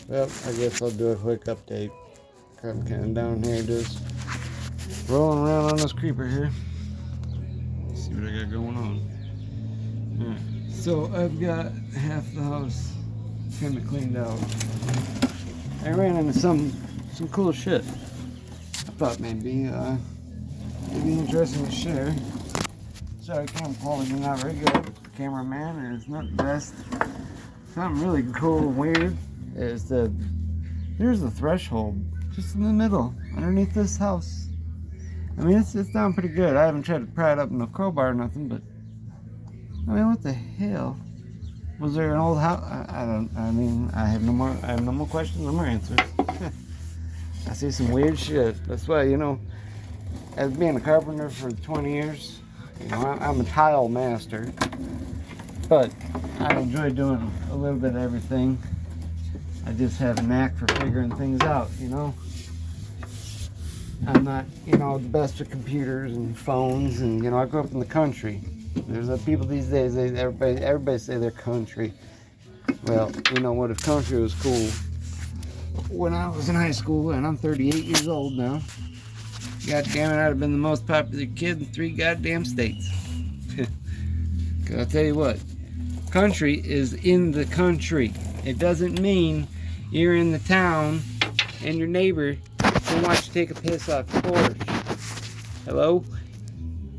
Well, I guess I'll do a quick update. I'm kind of down here just rolling around on this creeper here. Let's see what I got going on. Alright, so I've got half the house kind of cleaned out. I ran into some cool shit. I thought maybe interesting to share. Sorry, camera quality not very good. Cameraman is not the best. Something really cool and weird is there's a threshold just in the middle underneath this house. I mean, it's down pretty good. I haven't tried to pry it up in a crowbar or nothing, but I mean, what the hell? Was there an old house? I have no more questions, no more answers. I see some weird shit. That's why, as being a carpenter for 20 years, I'm a tile master, but I enjoy doing a little bit of everything. I just have a knack for figuring things out, I'm not, the best with computers and phones, and, I grew up in the country. There's people these days, everybody say they're country. Well, you know what, if country was cool, when I was in high school, and I'm 38 years old now, God damn it, I'd have been the most popular kid in 3 goddamn states. Cause I'll tell you what, country is in the country. It doesn't mean you're in the town and your neighbor can watch you take a piss off your porch. Hello?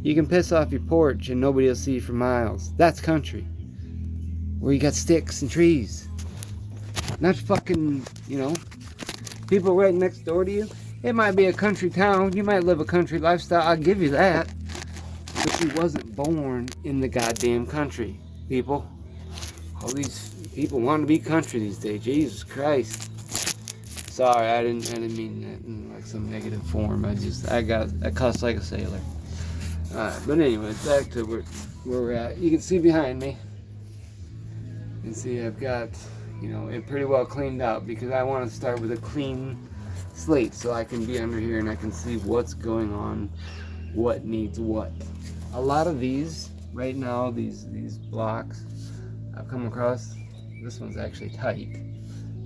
You can piss off your porch and nobody will see you for miles. That's country. Where you got sticks and trees. Not fucking, people right next door to you. It might be a country town. You might live a country lifestyle. I'll give you that. But you wasn't born in the goddamn country, people. All these people want to be country these days. Jesus Christ. Sorry, I didn't mean that in like some negative form. I cussed like a sailor. Alright, but anyway, back to where we're at. You can see behind me. You can see I've got, it pretty well cleaned out because I want to start with a clean slate so I can be under here and I can see what's going on, what needs what. A lot of these, right now, these blocks I've come across, this one's actually tight,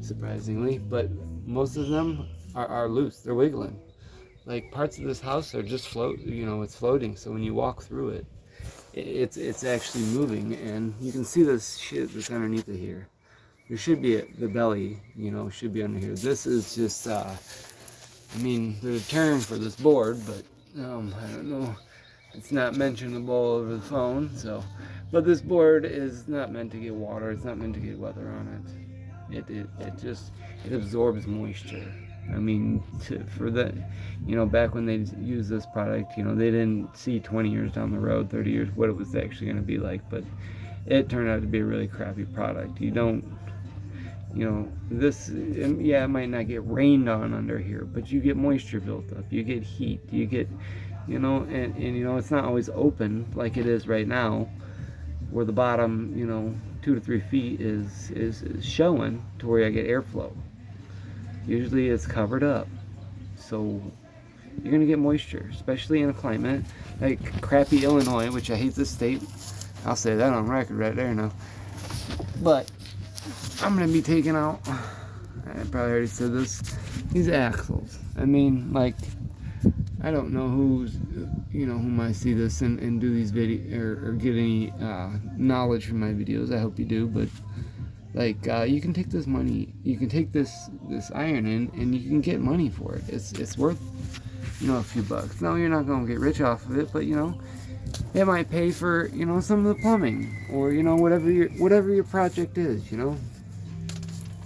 surprisingly, but most of them are loose, they're wiggling. Like parts of this house are just it's floating, so when you walk through it, it's actually moving, and you can see this shit that's underneath it here. There should be the belly, should be under here. This is just, there's a term for this board, but I don't know. It's not mentionable over the phone, but this board is not meant to get water. It's not meant to get weather on it. It absorbs moisture. For that, back when they used this product, they didn't see 20 years down the road, 30 years, what it was actually going to be like, but it turned out to be a really crappy product. You don't, it might not get rained on under here, but you get moisture built up, you get heat, you get, and it's not always open like it is right now, where the bottom, 2 to 3 feet is showing to where I get airflow. Usually it's covered up, so you're gonna get moisture, especially in a climate like crappy Illinois, which I hate this state. I'll say that on record right there now. But I'm gonna be taking out, I probably already said this, these axles. I don't know who might see this and do these videos or get any knowledge from my videos. I hope you do, but you can take this money, you can take this iron in, and you can get money for it. It's worth, a few bucks. No, you're not gonna get rich off of it, but it might pay for, some of the plumbing, or whatever your project is.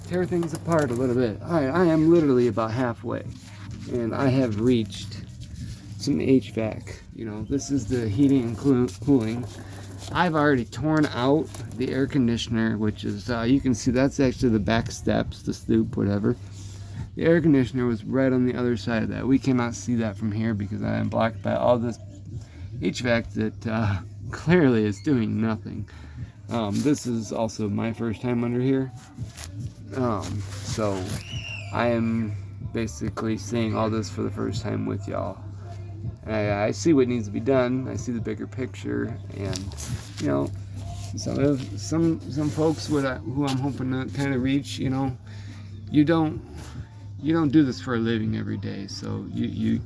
Tear things apart a little bit. I am literally about halfway, and I have reached some HVAC. This is the heating and cooling. I've already torn out the air conditioner, which is, you can see that's actually the back steps, the stoop, whatever. The air conditioner was right on the other side of that. We cannot see that from here because I am blocked by all this HVAC that clearly is doing nothing. This is also my first time under here. So I am basically saying all this for the first time with y'all. I see what needs to be done. I see the bigger picture, and some folks who I'm hoping to kind of reach, you don't do this for a living every day, so you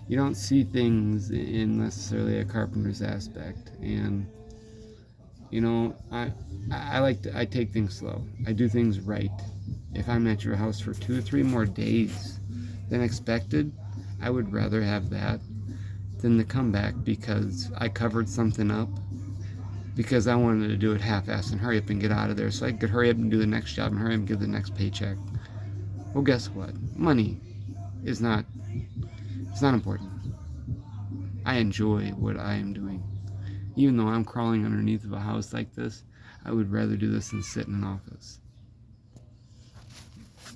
don't see things in necessarily a carpenter's aspect. And you know, I take things slow. I do things right. If I'm at your house for 2 or 3 more days than expected, I would rather have that than to come back because I covered something up, because I wanted to do it half-assed and hurry up and get out of there so I could hurry up and do the next job and hurry up and get the next paycheck. Well, guess what? Money is not, it's not important. I enjoy what I am doing. Even though I'm crawling underneath of a house like this, I would rather do this than sit in an office.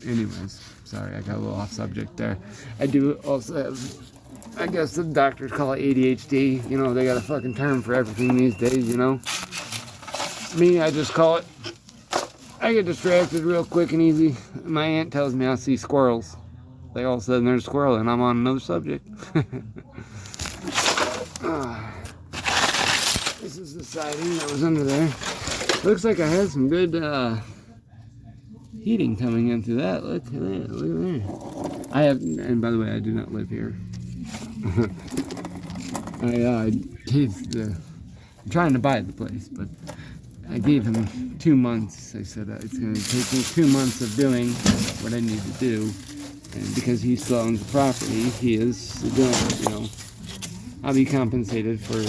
Anyways, sorry, I got a little off subject there. I do also have, I guess the doctors call it ADHD. You know, they got a fucking term for everything these days, you know. Me, I just call it, I get distracted real quick and easy. My aunt tells me I see squirrels. Like all of a sudden there's a squirrel and I'm on another subject. This is the siding that was under there. Looks like I had some good heating coming into that. Look at that. Look at that. I have, and by the way, I do not live here. I gave I'm trying to buy the place, but I gave him 2 months. I said it's going to take me 2 months of doing what I need to do. And because he still owns the property, he is doing it, you know. I'll be compensated for,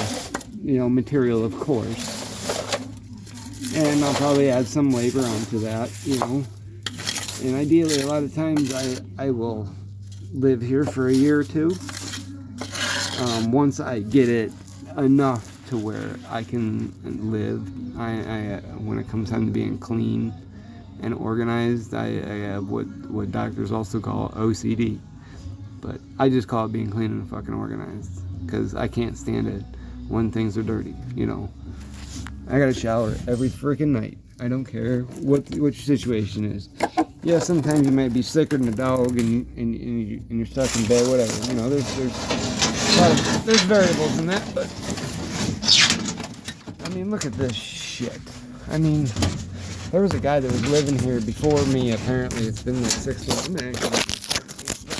you know, material, of course. And I'll probably add some labor onto that, you know. And ideally, a lot of times I will live here for a year or two. Once I get it enough to where I can live, when it comes time to being clean and organized, I have what doctors also call OCD. But I just call it being clean and fucking organized. Because I can't stand it when things are dirty, you know. I gotta shower every freaking night. I don't care what your situation is. Yeah, sometimes you might be sicker than a dog and you're stuck in bed, whatever. You know, there's variables in that, but I mean, look at this shit. I mean, there was a guy that was living here before me, apparently. It's been like 6 months.